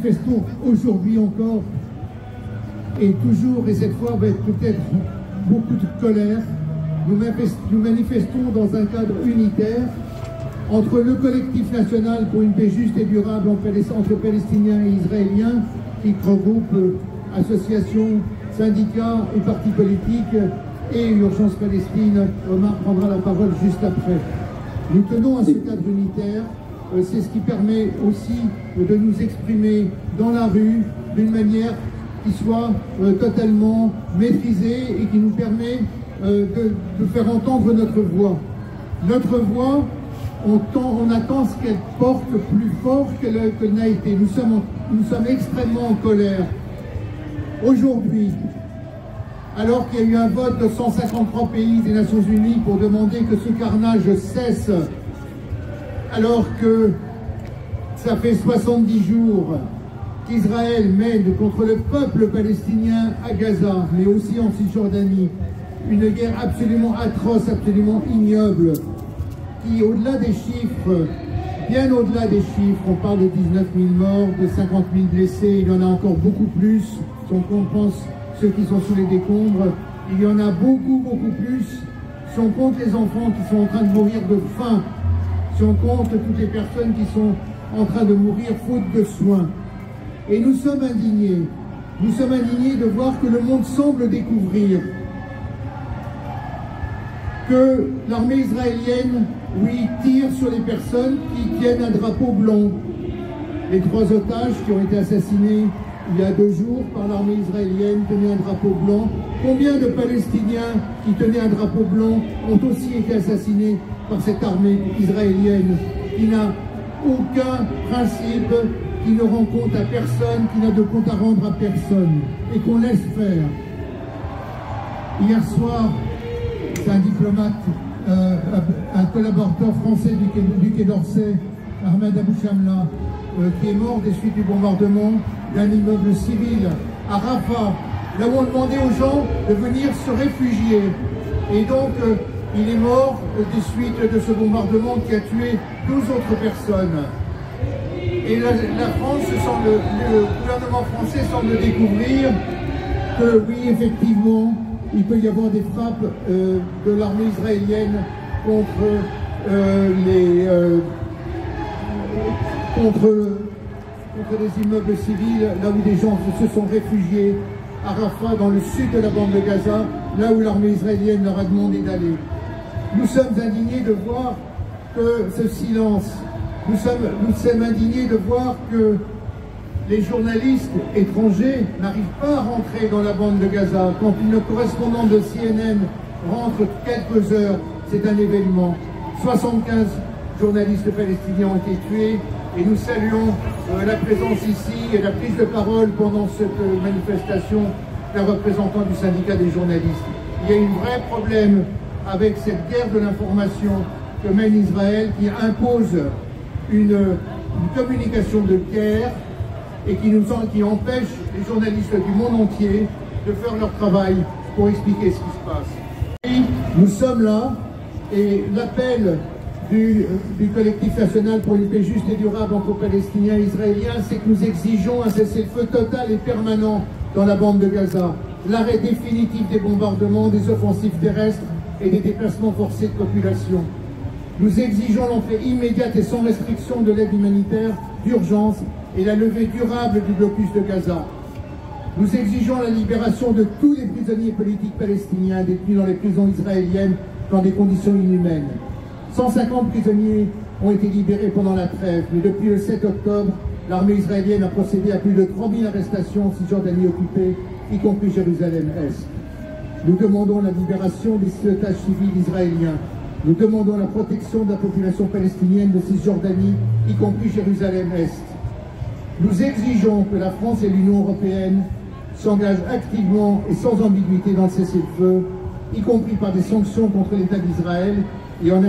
manifestons aujourd'hui encore et toujours, et cette fois avec peut-être beaucoup de colère, nous manifestons dans un cadre unitaire entre le collectif national pour une paix juste et durable entre Palestiniens et Israéliens, qui regroupe associations, syndicats et partis politiques, et Urgence Palestine. Omar prendra la parole juste après. Nous tenons à ce cadre unitaire, c'est ce qui permet aussi de nous exprimer dans la rue d'une manière qui soit totalement maîtrisée et qui nous permet de faire entendre notre voix. Notre voix, on attend ce qu'elle porte plus fort qu'elle n'a été. Nous sommes extrêmement en colère. Aujourd'hui, alors qu'il y a eu un vote de 153 pays des Nations Unies pour demander que ce carnage cesse, alors que ça fait 70 jours qu'Israël mène contre le peuple palestinien à Gaza, mais aussi en Cisjordanie, une guerre absolument atroce, absolument ignoble, qui, au-delà des chiffres, bien au-delà des chiffres, on parle de 19 000 morts, de 50 000 blessés, il y en a encore beaucoup plus, si on compense ceux qui sont sous les décombres, il y en a beaucoup, beaucoup plus, si on compte les enfants qui sont en train de mourir de faim, si on compte toutes les personnes qui sont en train de mourir faute de soins. Et nous sommes indignés de voir que le monde semble découvrir que l'armée israélienne, oui, tire sur les personnes qui tiennent un drapeau blanc. Les 3 otages qui ont été assassinés il y a 2 jours par l'armée israélienne tenaient un drapeau blanc. Combien de Palestiniens qui tenaient un drapeau blanc ont aussi été assassinés par cette armée israélienne qui n'a aucun principe, qui ne rend compte à personne, qui n'a de compte à rendre à personne, et qu'on laisse faire. Hier soir, c'est un diplomate, un collaborateur français du Quai d'Orsay, Ahmed Abou Shamla, qui est mort des suites du bombardement d'un immeuble civil à Rafah, là où on demandait aux gens de venir se réfugier. Et donc, il est mort des suites de ce bombardement qui a tué 12 autres personnes. Et la France, le gouvernement français semble découvrir que oui, effectivement, il peut y avoir des frappes de l'armée israélienne contre des immeubles civils, là où des gens se sont réfugiés, à Rafah, dans le sud de la bande de Gaza, là où l'armée israélienne leur a demandé d'aller. Nous sommes indignés de voir que ce silence, nous sommes indignés de voir que les journalistes étrangers n'arrivent pas à rentrer dans la bande de Gaza. Quand une correspondante de CNN rentre quelques heures, c'est un événement. 75 journalistes palestiniens ont été tués et nous saluons la présence ici et la prise de parole pendant cette manifestation d'un représentant du syndicat des journalistes. Il y a un vrai problème avec cette guerre de l'information que mène Israël, qui impose une communication de guerre et qui empêche les journalistes du monde entier de faire leur travail pour expliquer ce qui se passe. Et nous sommes là, et l'appel du collectif national pour une paix juste et durable entre Palestiniens et Israéliens, c'est que nous exigeons un cessez-le-feu total et permanent dans la bande de Gaza, l'arrêt définitif des bombardements, des offensives terrestres et des déplacements forcés de population. Nous exigeons l'entrée immédiate et sans restriction de l'aide humanitaire d'urgence et la levée durable du blocus de Gaza. Nous exigeons la libération de tous les prisonniers politiques palestiniens détenus dans les prisons israéliennes dans des conditions inhumaines. 150 prisonniers ont été libérés pendant la trêve, mais depuis le 7 octobre, l'armée israélienne a procédé à plus de 3000 arrestations en Cisjordanie occupée, y compris Jérusalem-Est. Nous demandons la libération des otages civils israéliens. Nous demandons la protection de la population palestinienne de Cisjordanie, y compris Jérusalem-Est. Nous exigeons que la France et l'Union européenne s'engagent activement et sans ambiguïté dans le cessez-le-feu, y compris par des sanctions contre l'État d'Israël et en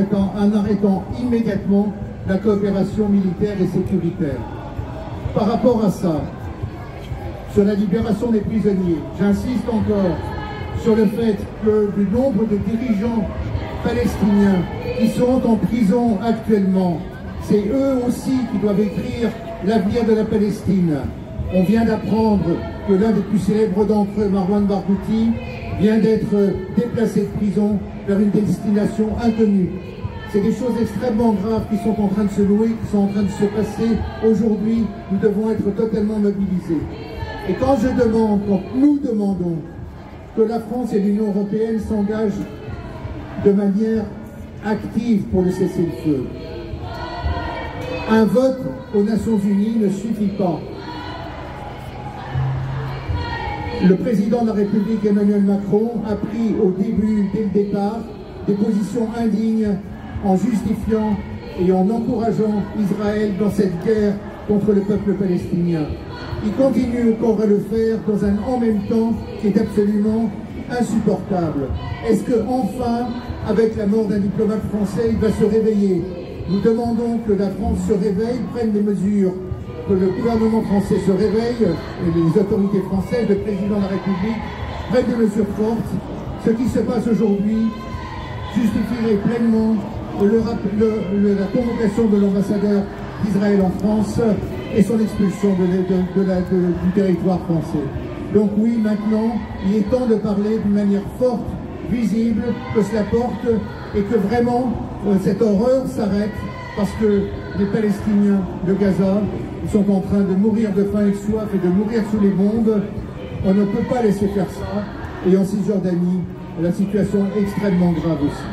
arrêtant immédiatement la coopération militaire et sécuritaire. Par rapport à ça, sur la libération des prisonniers, j'insiste encore sur le fait que le nombre de dirigeants palestiniens qui sont en prison actuellement, c'est eux aussi qui doivent écrire l'avenir de la Palestine. On vient d'apprendre que l'un des plus célèbres d'entre eux, Marwan Barghouti, vient d'être déplacé de prison vers une destination inconnue. C'est des choses extrêmement graves qui sont en train de se nouer, qui sont en train de se passer. Aujourd'hui, nous devons être totalement mobilisés. Et quand nous demandons que la France et l'Union européenne s'engagent de manière active pour le cessez-le-feu, un vote aux Nations Unies ne suffit pas. Le président de la République, Emmanuel Macron, a pris dès le départ, des positions indignes en justifiant et en encourageant Israël dans cette guerre contre le peuple palestinien. Il continue encore à le faire dans un en même temps qui est absolument insupportable. Est-ce que enfin, avec la mort d'un diplomate français, il va se réveiller? Nous demandons que la France se réveille, prenne des mesures, que le gouvernement français se réveille, et les autorités françaises, le président de la République, prennent des mesures fortes. Ce qui se passe aujourd'hui justifierait pleinement la convocation de l'ambassadeur d'Israël en France et son expulsion du territoire français. Donc oui, maintenant, il est temps de parler d'une manière forte, visible, que cela porte et que vraiment cette horreur s'arrête parce que les Palestiniens de Gaza sont en train de mourir de faim et de soif et de mourir sous les bombes. On ne peut pas laisser faire ça. Et en Cisjordanie, la situation est extrêmement grave aussi.